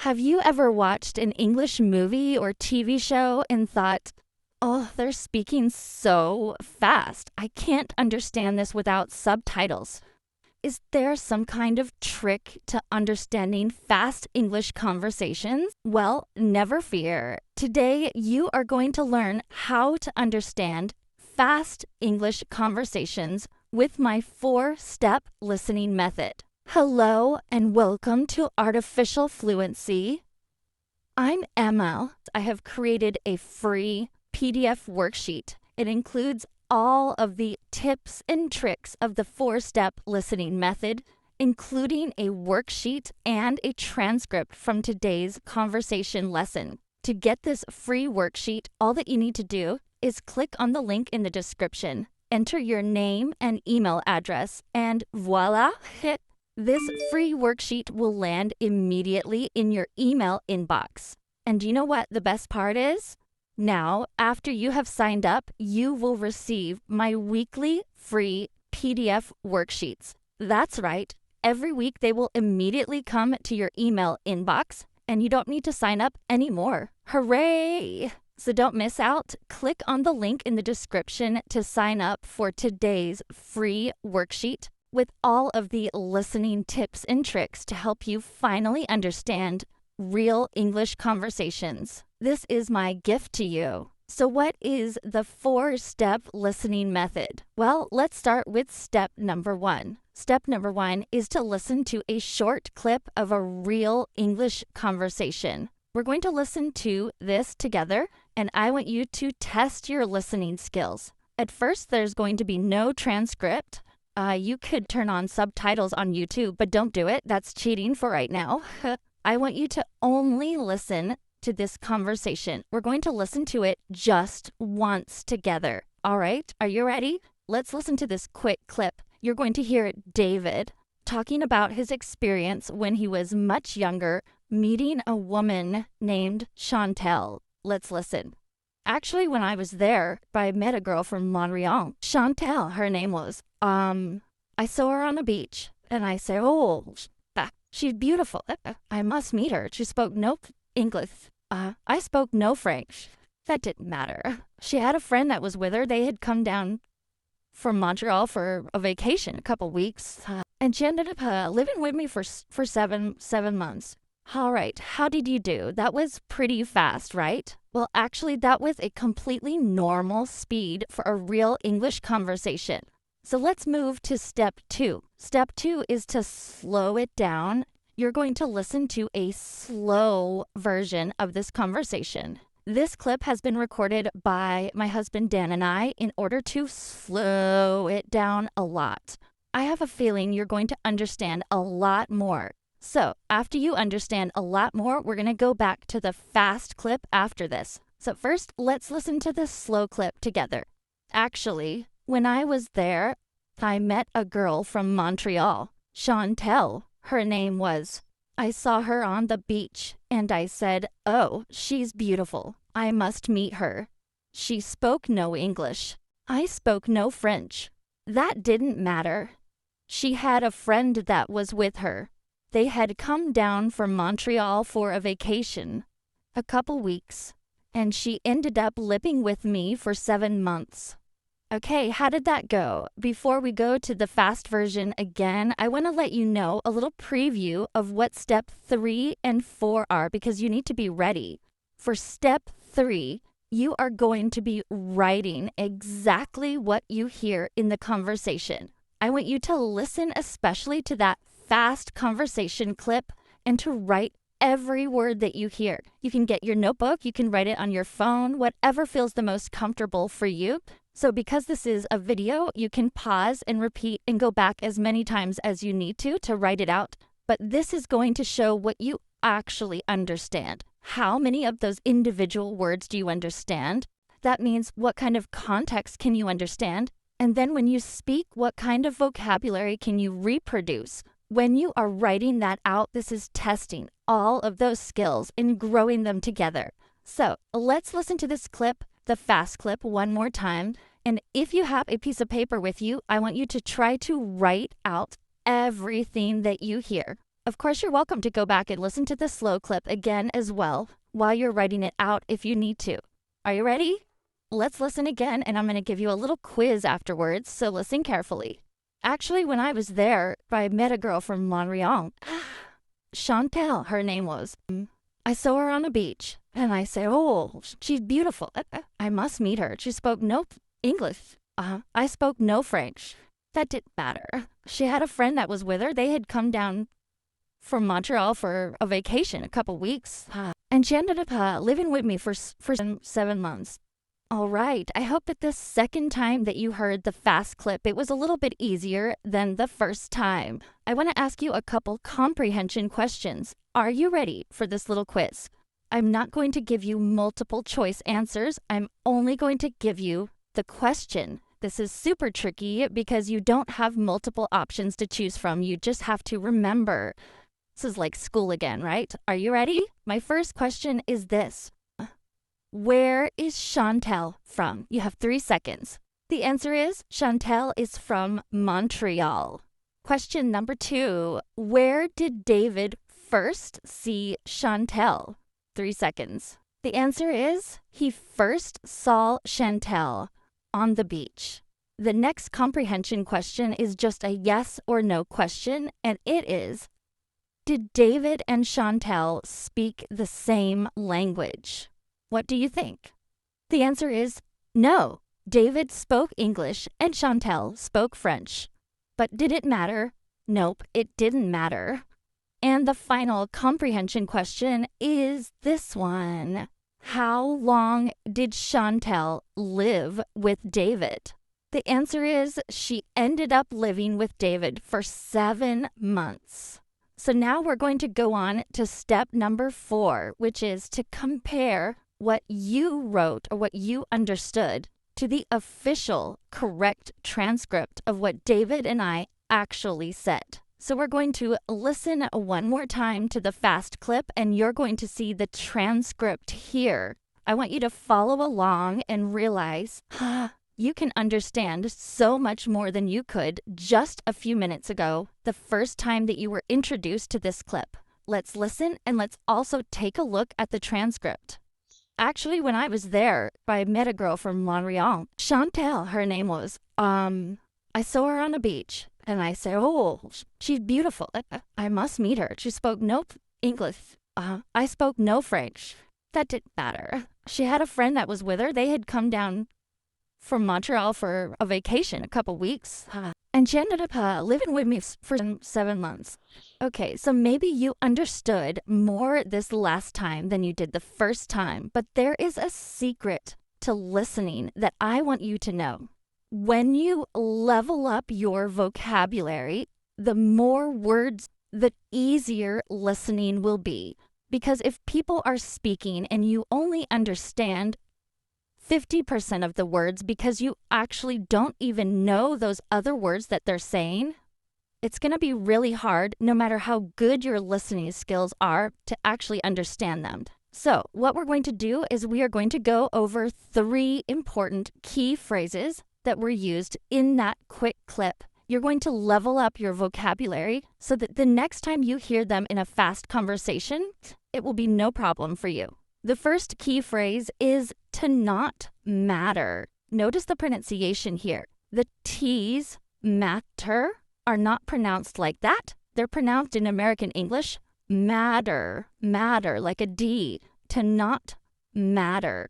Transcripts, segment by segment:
Have you ever watched an English movie or TV show and thought, oh, they're speaking so fast. I can't understand this without subtitles. Is there some kind of trick to understanding fast English conversations? Well, never fear. Today, you are going to learn how to understand fast English conversations with my 4-step listening method. Hello and welcome to Artificial Fluency. I'm Emma. I have created a free PDF worksheet. It includes all of the tips and tricks of the 4-step listening method, including a worksheet and a transcript from today's conversation lesson. To get this free worksheet, all that you need to do is click on the link in the description, enter your name and email address, and voila, this free worksheet will land immediately in your email inbox. And you know what the best part is? Now, after you have signed up, you will receive my weekly free PDF worksheets. That's right. Every week they will immediately come to your email inbox, and you don't need to sign up anymore. Hooray! So don't miss out. Click on the link in the description to sign up for today's free worksheet with all of the listening tips and tricks to help you finally understand real English conversations. This is my gift to you. So what is the 4-step listening method? Well, let's start with step number 1. Step number 1 is to listen to a short clip of a real English conversation. We're going to listen to this together, and I want you to test your listening skills. At first, there's going to be no transcript. You could turn on subtitles on YouTube, but don't do it. That's cheating for right now. I want you to only listen to this conversation. We're going to listen to it just once together. All right, are you ready? Let's listen to this quick clip. You're going to hear David talking about his experience when he was much younger, meeting a woman named Chantel. Let's listen. Actually, when I was there, I met a girl from Montreal. Chantel, her name was. I saw her on the beach, and I said, oh, she's beautiful. I must meet her. She spoke no English. I spoke no French. That didn't matter. She had a friend that was with her. They had come down from Montreal for a vacation, a couple weeks, and she ended up living with me for seven months. All right, how did you do? That was pretty fast, right? Well, actually, that was a completely normal speed for a real English conversation. So let's move to step 2. Step 2 is to slow it down. You're going to listen to a slow version of this conversation. This clip has been recorded by my husband Dan and I in order to slow it down a lot. I have a feeling you're going to understand a lot more. So after you understand a lot more, we're going to go back to the fast clip after this. So first, let's listen to this slow clip together. Actually, when I was there, I met a girl from Montreal, Chantel. Her name was. I saw her on the beach, and I said, oh, she's beautiful. I must meet her. She spoke no English. I spoke no French. That didn't matter. She had a friend that was with her. They had come down from Montreal for a vacation, a couple weeks, and she ended up living with me for 7 months. Okay, how did that go? Before we go to the fast version again, I want to let you know a little preview of what step 3 and 4 are because you need to be ready. For step 3, you are going to be writing exactly what you hear in the conversation. I want you to listen especially to that fast conversation clip and to write every word that you hear. You can get your notebook, you can write it on your phone, whatever feels the most comfortable for you. So because this is a video, you can pause and repeat and go back as many times as you need to write it out. But this is going to show what you actually understand. How many of those individual words do you understand? That means what kind of context can you understand? And then when you speak, what kind of vocabulary can you reproduce? When you are writing that out, this is testing all of those skills and growing them together. So let's listen to this clip, the fast clip, one more time. And if you have a piece of paper with you, I want you to try to write out everything that you hear. Of course, you're welcome to go back and listen to the slow clip again as well while you're writing it out if you need to. Are you ready? Let's listen again, and I'm going to give you a little quiz afterwards, so listen carefully. Actually, when I was there, I met a girl from Montreal. Chantel, her name was. I saw her on a beach, and I said, oh, she's beautiful. I must meet her. She spoke no English. I spoke no French. That didn't matter. She had a friend that was with her. They had come down from Montreal for a vacation, a couple weeks. And she ended up living with me for 7 months. All right, I hope that the second time that you heard the fast clip, it was a little bit easier than the first time. I want to ask you a couple comprehension questions. Are you ready for this little quiz? I'm not going to give you multiple choice answers. I'm only going to give you the question. This is super tricky because you don't have multiple options to choose from. You just have to remember. This is like school again, right? Are you ready? My first question is this. Where is Chantel from? You have 3 seconds. The answer is Chantel is from Montreal. Question number 2. Where did David first see Chantel? 3 seconds. The answer is he first saw Chantel on the beach. The next comprehension question is just a yes or no question, and it is, did David and Chantel speak the same language? What do you think? The answer is no. David spoke English and Chantel spoke French. But did it matter? Nope, it didn't matter. And the final comprehension question is this one. How long did Chantel live with David? The answer is she ended up living with David for 7 months. So now we're going to go on to step number 4, which is to compare what you wrote or what you understood to the official correct transcript of what David and I actually said. So we're going to listen one more time to the fast clip, and you're going to see the transcript here. I want you to follow along and realize you can understand so much more than you could just a few minutes ago, the first time that you were introduced to this clip. Let's listen, and let's also take a look at the transcript. Actually, when I was there, I met a girl from Montreal. Chantel, her name was. I saw her on a beach, and I said, oh, she's beautiful. I must meet her. She spoke no English. I spoke no French. That didn't matter. She had a friend that was with her. They had come down from Montreal for a vacation, a couple weeks. And she ended up living with me for 7 months. Okay, so maybe you understood more this last time than you did the first time, but there is a secret to listening that I want you to know. When you level up your vocabulary, the more words, the easier listening will be. Because if people are speaking and you only understand 50% of the words because you actually don't even know those other words that they're saying, it's going to be really hard, no matter how good your listening skills are, to actually understand them. So what we're going to do is we are going to go over 3 important key phrases that were used in that quick clip. You're going to level up your vocabulary so that the next time you hear them in a fast conversation, it will be no problem for you. The first key phrase is to not matter. Notice the pronunciation here. The T's, matter, are not pronounced like that. They're pronounced in American English, matter, like a D, to not matter.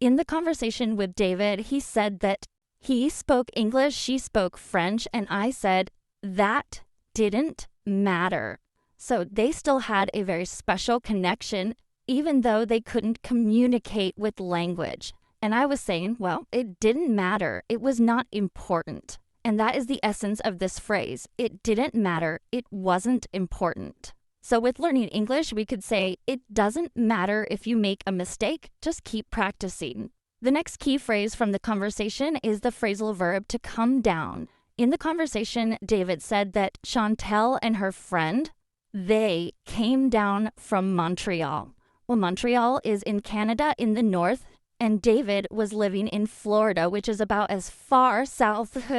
In the conversation with David, he said that he spoke English, she spoke French, and I said that didn't matter. So they still had a very special connection, even though they couldn't communicate with language. And I was saying, well, it didn't matter. It was not important. And that is the essence of this phrase. It didn't matter. It wasn't important. So with learning English, we could say, it doesn't matter if you make a mistake, just keep practicing. The next key phrase from the conversation is the phrasal verb to come down. In the conversation, David said that Chantel and her friend, they came down from Montreal. Well, Montreal is in Canada in the north, and David was living in Florida, which is about as far south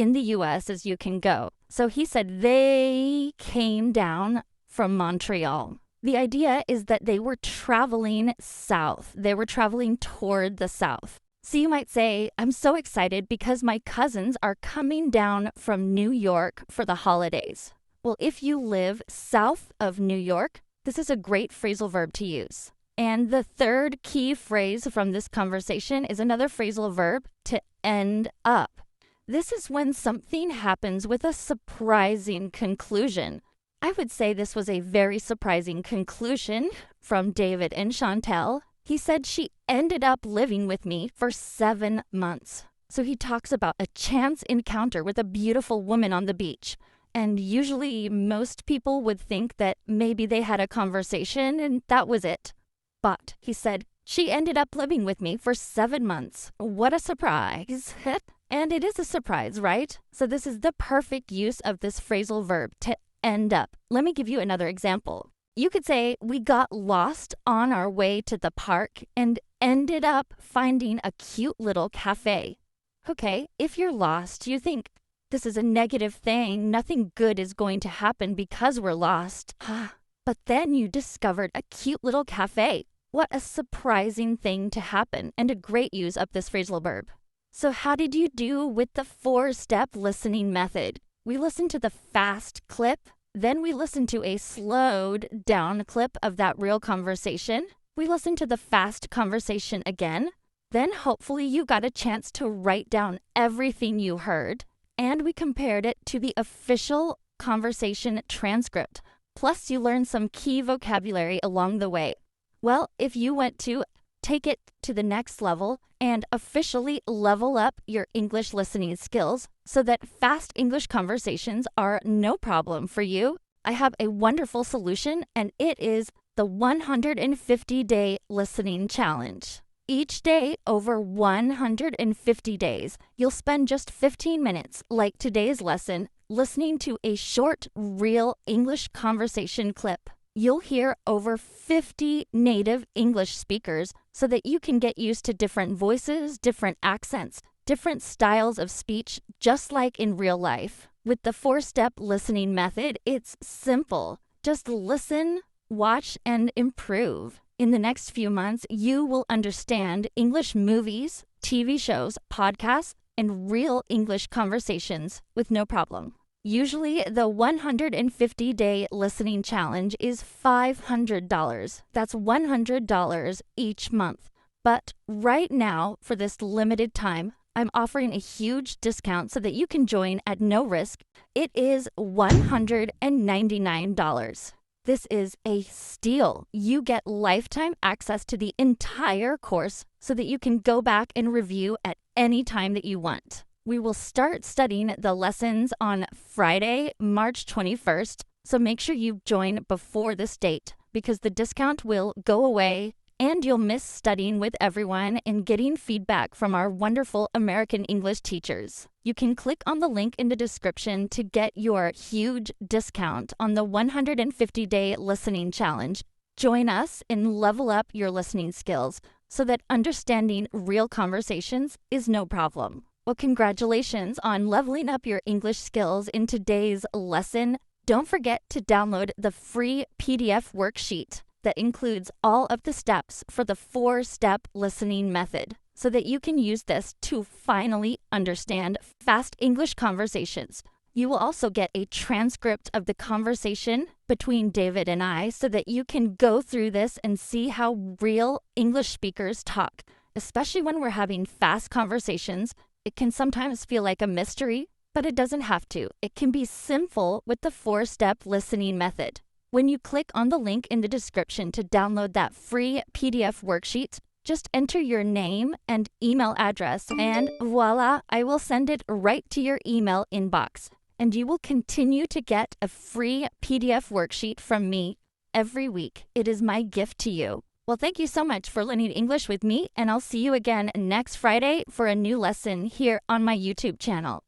in the US as you can go. So he said they came down from Montreal. The idea is that they were traveling south. They were traveling toward the south. So you might say, I'm so excited because my cousins are coming down from New York for the holidays. Well, if you live south of New York, this is a great phrasal verb to use. And the third key phrase from this conversation is another phrasal verb, to end up. This is when something happens with a surprising conclusion. I would say this was a very surprising conclusion from David and Chantel. He said she ended up living with me for 7 months. So he talks about a chance encounter with a beautiful woman on the beach. And usually most people would think that maybe they had a conversation and that was it. But he said, she ended up living with me for 7 months. What a surprise. And it is a surprise, right? So this is the perfect use of this phrasal verb, to end up. Let me give you another example. You could say, we got lost on our way to the park and ended up finding a cute little cafe. Okay, if you're lost, you think, this is a negative thing. Nothing good is going to happen because we're lost. But then you discovered a cute little cafe. What a surprising thing to happen, and a great use of this phrasal verb. So how did you do with the 4-step listening method? We listened to the fast clip, then we listened to a slowed down clip of that real conversation. We listened to the fast conversation again. Then hopefully you got a chance to write down everything you heard, and we compared it to the official conversation transcript. Plus you learned some key vocabulary along the way. Well, if you want to take it to the next level and officially level up your English listening skills so that fast English conversations are no problem for you, I have a wonderful solution, and it is the 150-day listening challenge. Each day over 150 days, you'll spend just 15 minutes, like today's lesson, listening to a short, real English conversation clip. You'll hear over 50 native English speakers so that you can get used to different voices, different accents, different styles of speech, just like in real life. With the 4-step listening method, it's simple. Just listen, watch, and improve. In the next few months, you will understand English movies, TV shows, podcasts, and real English conversations with no problem. Usually, the 150-day listening challenge is $500. That's $100 each month. But right now, for this limited time, I'm offering a huge discount so that you can join at no risk. It is $199. This is a steal. You get lifetime access to the entire course so that you can go back and review at any time that you want. We will start studying the lessons on Friday, March 21st, so make sure you join before this date because the discount will go away and you'll miss studying with everyone and getting feedback from our wonderful American English teachers. You can click on the link in the description to get your huge discount on the 150-day listening challenge. Join us and level up your listening skills so that understanding real conversations is no problem. Well, congratulations on leveling up your English skills in today's lesson. Don't forget to download the free PDF worksheet that includes all of the steps for the 4-step listening method so that you can use this to finally understand fast English conversations. You will also get a transcript of the conversation between David and I so that you can go through this and see how real English speakers talk, especially when we're having fast conversations. It can sometimes feel like a mystery, but it doesn't have to. It can be simple with the 4-step listening method. When you click on the link in the description to download that free PDF worksheet, just enter your name and email address, and voila, I will send it right to your email inbox. And you will continue to get a free PDF worksheet from me every week. It is my gift to you. Well, thank you so much for learning English with me, and I'll see you again next Friday for a new lesson here on my YouTube channel.